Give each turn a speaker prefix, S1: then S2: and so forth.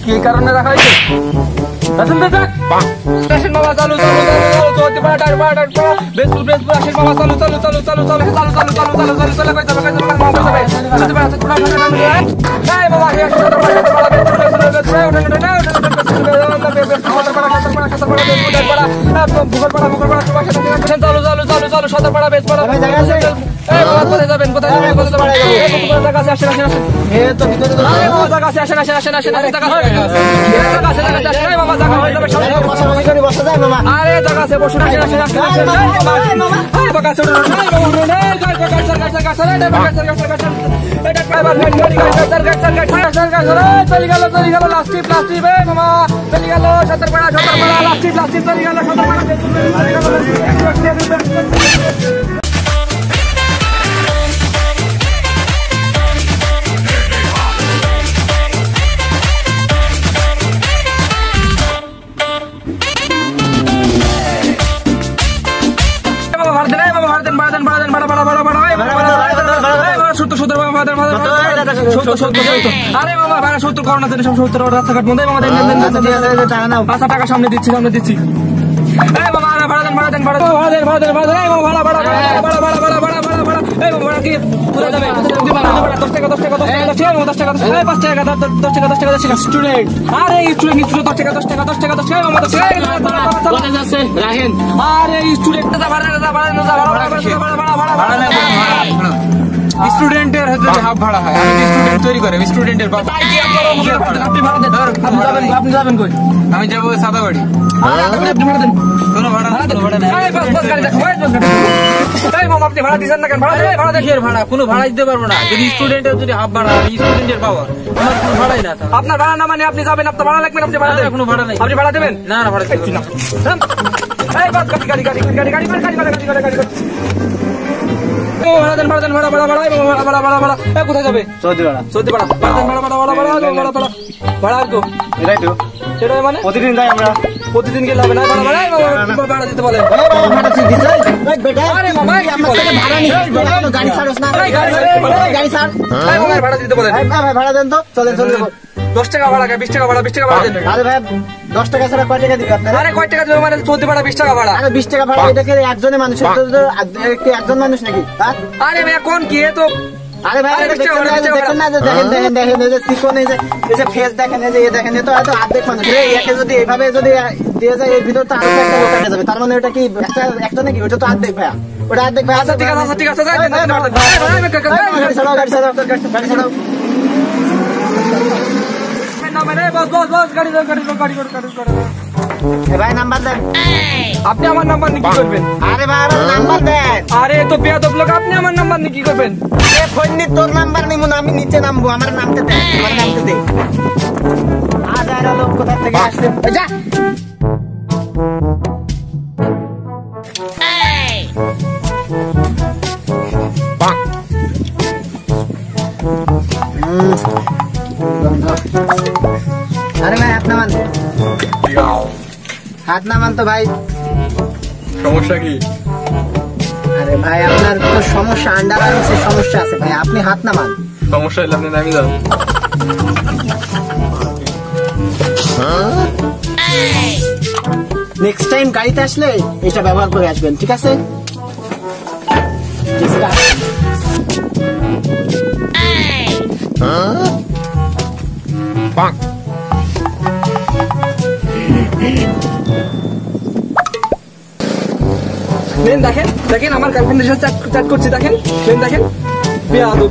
S1: কি কারণে রাখা হয়েছে? আসেন বাবা, চালু চালু চালু চলতে পারে টায়ার পাড়া বেসপুর বেসপুর আসেন বাবা, চালু চালু চালু চালু চালু চালু চালু চালু চালু চালু চালু কই যাবে এই বাবা এই আসলে পাড়া চালু চালু চালু চালু সদর পাড়া বেস পাড়া এই বাবা কোথায় যাবেন কোথায় যাবেন জায়গা আছে আসেন আসেন এ তো ভিতরে তো জায়গা আছে আসেন আসেন আসেন আসেন জায়গা আছে এই বাবা জায়গা হয়ে যাবে সামনে বসা যায় মামা আরে জায়গা আছে বসুন আসেন আসেন আসেন এই বাবা কাছে এই বাবা চলে গেল লাস্টি প্লাস্টিক এ মামা চলে গেল সদর পাড়া লাস্টি প্লাস্টিক চলে গেল সদর পাড়া আরে বাবা ভাড়া 70 করোনা সব 70 রাস্তাঘাট বন্ধ আচ্ছা টাকা সামনে দিচ্ছি এই বাবা ভাড়া দেন ভাড়া দেন ভাড়া দেন ভাড়া দেন ভাড়া দেন এই বাবা ভাড়া ভাড়া ভাড়া ভাড়া ভাড়া ভাড়া ভাড়া ভাড়া এই বাবা ভাড়া কি কোথায় যাবে 10 টাকা 10 টাকা 10 টাকা 10 টাকা 10 টাকা 10 টাকা 5 টাকা 10 টাকা 10 টাকা 10 টাকা স্টুডেন্ট আরে স্টুডেন্ট 10 টাকা 10 টাকা 10 টাকা 10 টাকা মামা 10 টাকা কোথায় যাচ্ছে রাহেন আরে স্টুডেন্ট ভাড়া স্টুডেন্টের হচ্ছে হাফ ভাড়া হয় আমি স্টুডেন্ট তৈরি করে স্টুডেন্টের বাবা আপনি ভাড়া দেন আপনি যাবেন কই আমি যাব সাদাবাড়ি আপনি ভাড়া দেন কোনো ভাড়া নেই এই বাস গাড়ি দেখো এই মামা আপনি ভাড়া দিবেন না কেন ভাড়া দেখিয়ে ভাড়া কোনো ভাড়া দিতে পারবো না যদি স্টুডেন্টের যদি হাফ ভাড়া স্টুডেন্টের পাওয়া আমার কোনো ভাড়াই না আপনার ভাড়া না মানে আপনি যাবেন আপনার ভাড়া লাগবে আপনি ভাড়া দেন কোনো ভাড়া নেই আপনি ভাড়া দেবেন না না ভাড়া দিচ্ছি না এই বাস গাড়ি ভাড়া দেন ভাড়া দেন ভাড়া ভাড়া ভাড়া ভাড়া ভাড়া ভাড়া কোথায় যাবে সৌদি ভাড়া ভাড়া ভাড়া ভাড়া ভাড়া ভাড়া ভাড়া ভাড়া তো এটাই তো সেটা মানে প্রতিদিন যাই আমরা প্রতিদিন গেলে হবে না ভাড়া ভাড়া ভাড়া দিতে বলে ভাড়া দিতে বেটা আরে মামা আমরা ভাড়া নিই গাড়ি ছাড়ছ না গাড়ি ছাড় ভাই মামা ভাড়া দিতে বলে ভাই ভাড়া দেন তো চলেন 10 টাকা ভাড়া 20 টাকা ভাড়া 20 টাকা ভাড়া দেন আরে ভাই 10 টাকা ছাড়া কয় টাকা দিবেন আপনারা আরে কয় টাকা দিবেন মানে সৌদি ভাড়া 20 টাকা ভাড়া আরে 20 টাকা ভাড়া এটাকে একজনের মানুষের তো একজন মানুষ নাকি আরে ভাই কোন কি এ তো আরে ভাই দেখেন না দেখেন এই যে সিকোন এই যে ফেস দেখেন এই যে দেখেন তো এত অর্ধেক মানুষ একে যদি এইভাবে যদি দিয়ে যায় এর ভিতর তো আরো একটা লোক আসে যাবে তার মানে এটা কি একটা নাকি ওটা তো অর্ধেক ভাই ওটা অর্ধেক ভাই আচ্ছা ঠিক আছে গাড়ি ছাড়াও ভাই নাম্বার দেন আপনি আমার নাম্বার নিয়ে কি করবেন আরে ভাই আমার নাম্বার দেন আরে তো বেয়াদব লোক আপনি আমার নাম্বার নিয়ে কি করবেন এ ফোন নি তোর নাম্বার নিমু না আমি নিচে নামবো আমার নামতে দে আমার নামতে দে আজ আর লোক কোথা থেকে আসছে যা আরে ভাই হাত নামান হাত নামান তো ভাই সমস্যা কি আরে ভাই আপনার তো সমস্যা আন্ডার আর্মসের সমস্যা আছে ভাই আপনি হাত নামান সমস্যা হলে আপনি নামি যান নেক্সট টাইম গাড়িতে আসলে এটা ব্যবহার করে আসবেন ঠিক আছে দেখেন আমার গার্লফ্রেন্ডের সাথে চ্যাট করছি দেখেন বেয়াদব